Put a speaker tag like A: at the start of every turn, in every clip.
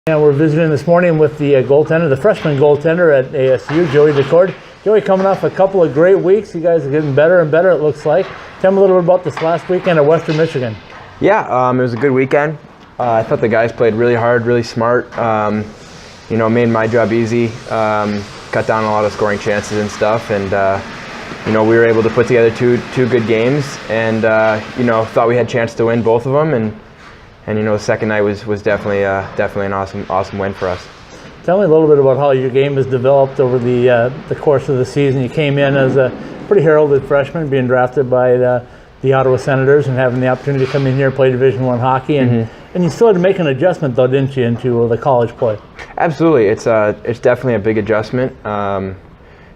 A: And we're visiting this morning with the goaltender, the freshman goaltender at ASU, Joey Daccord. Joey, coming off a couple of great weeks. You guys are getting better and better, it looks like. Tell me a little bit about this last weekend at Western Michigan.
B: Yeah, it was a good weekend. I thought the guys played really hard, really smart. Made my job easy, cut down a lot of scoring chances and stuff. And, we were able to put together two good games and, thought we had a chance to win both of them. And the second night was definitely an awesome win for us.
A: Tell me a little bit about how your game has developed over the course of the season. You came in as a pretty heralded freshman, being drafted by the Ottawa Senators and having the opportunity to come in here and play Division I hockey. And you still had to make an adjustment, though, didn't you, into the college play? Absolutely.
B: It's definitely a big adjustment.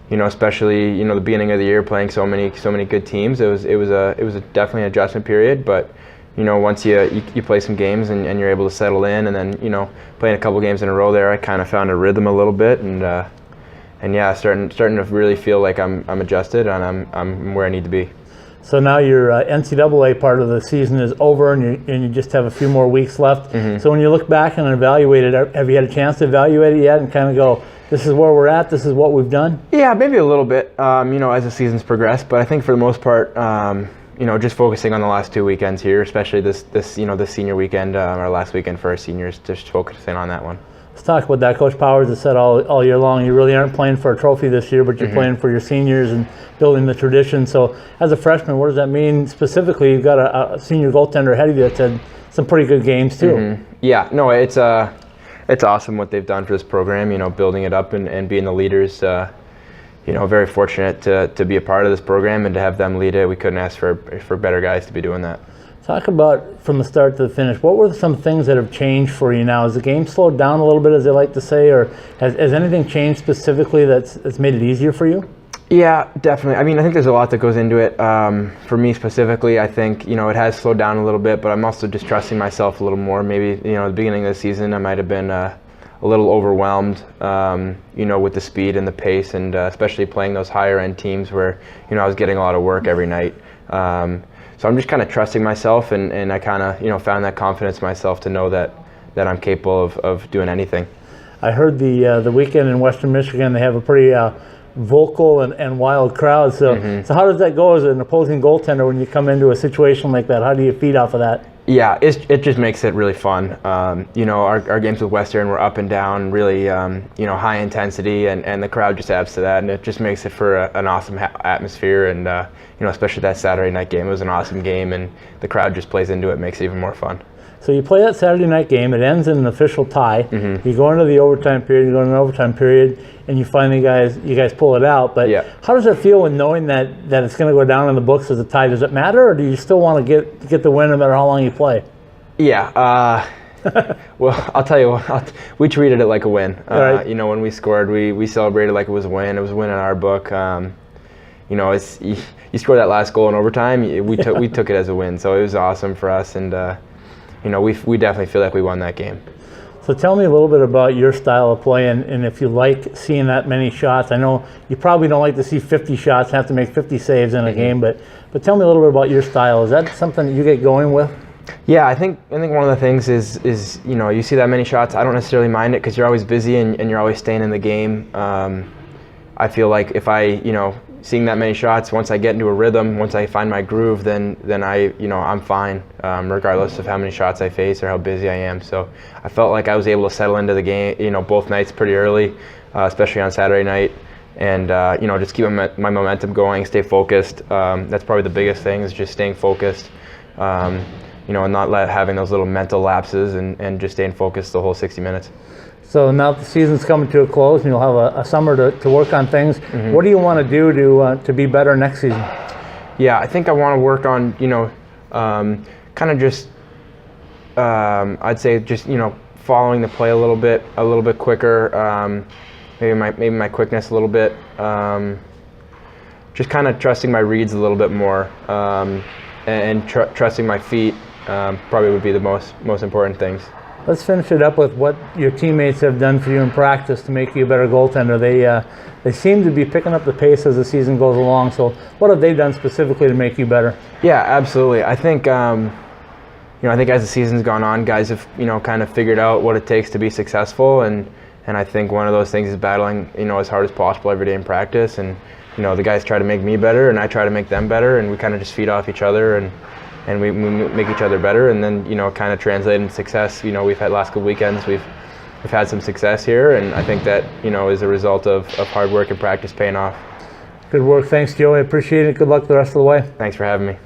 B: Especially the beginning of the year, playing so many good teams. It was definitely an adjustment period, but. Once you play some games and you're able to settle in, and then playing a couple games in a row there, I kind of found a rhythm a little bit, and starting to really feel like I'm adjusted and I'm where I need to be.
A: So now your NCAA part of the season is over, and you just have a few more weeks left. So when you look back and evaluate it, have you had a chance to evaluate it yet and kind of go, this is where we're at, this is what we've done?
B: Yeah, maybe a little bit. As the season's progressed, but I think for the most part. Just focusing on the last 2 weekends here, especially this senior weekend, our last weekend for our seniors, just focusing on that one.
A: Let's talk about that. Coach Powers has said all year long, you really aren't playing for a trophy this year, but you're playing for your seniors and building the tradition. So as a freshman, what does that mean specifically? You've got a senior goaltender ahead of you that's had some pretty good games too.
B: Yeah, no, it's awesome what they've done for this program, building it up and being the leaders. Very fortunate to be a part of this program and to have them lead it. We couldn't ask for better guys to be doing that.
A: Talk about from the start to the finish. What were some things that have changed for you now? Has the game slowed down a little bit, as they like to say, or has anything changed specifically that's made it easier for you?
B: Yeah, definitely. I think there's a lot that goes into it. For me specifically, I think it has slowed down a little bit, but I'm also just trusting myself a little more. Maybe at the beginning of the season, I might have been a little overwhelmed, with the speed and the pace, and especially playing those higher end teams where, I was getting a lot of work every night. So I'm just kind of trusting myself, and I kind of, found that confidence in myself to know that I'm capable of doing anything.
A: I heard the weekend in Western Michigan, they have a pretty vocal and wild crowd. So how does that go as an opposing goaltender when you come into a situation like that? How do you feed off of that?
B: Yeah, it just makes it really fun. Our games with Western were up and down, really, high intensity, and the crowd just adds to that, and it just makes it for an awesome atmosphere. And especially that Saturday night game, it was an awesome game, and the crowd just plays into it, makes it even more fun. So
A: you play that Saturday night game, it ends in an official tie. You go into the overtime period, and you finally you guys pull it out. But how does it feel when knowing that it's going to go down in the books as a tie? Does it matter, or do you still want to get the win no matter how long you play?
B: Yeah. Well, I'll tell you what, we treated it like a win.
A: Right.
B: When we scored, we celebrated like it was a win. It was a win in our book. You scored that last goal in overtime, we took it as a win. So it was awesome for us, and we definitely feel like we won that game.
A: So tell me a little bit about your style of play, and if you like seeing that many shots. I know you probably don't like to see 50 shots, have to make 50 saves in a game, but tell me a little bit about your style. Is that something that you get going with?
B: Yeah, I think one of the things is you see that many shots, I don't necessarily mind it because you're always busy and you're always staying in the game. I feel like if seeing that many shots, once I get into a rhythm, once I find my groove, then I'm fine, regardless of how many shots I face or how busy I am. So I felt like I was able to settle into the game, both nights pretty early, especially on Saturday night, and just keep my momentum going, stay focused. That's probably the biggest thing, is just staying focused, and not having those little mental lapses, and just staying focused the whole 60 minutes.
A: So now the season's coming to a close, and you'll have a summer to work on things. What do you want to do to be better next season?
B: Yeah, I think I want to work on, kind of just, I'd say just, following the play a little bit quicker, maybe my quickness a little bit, just kind of trusting my reads a little bit more, and trusting my feet probably would be the most important things.
A: Let's finish it up with what your teammates have done for you in practice to make you a better goaltender. They seem to be picking up the pace as the season goes along. So what have they done specifically to make you better?
B: Yeah, absolutely. I think I think as the season's gone on, guys have, kind of figured out what it takes to be successful, and I think one of those things is battling, as hard as possible every day in practice. And, the guys try to make me better, and I try to make them better, and we kind of just feed off each other, and we make each other better, and then, kind of translate into success. We've had last couple weekends, we've had some success here, and I think that, is a result of hard work and practice paying off.
A: Good work. Thanks, Joey. I appreciate it. Good luck the rest of the way.
B: Thanks for having me.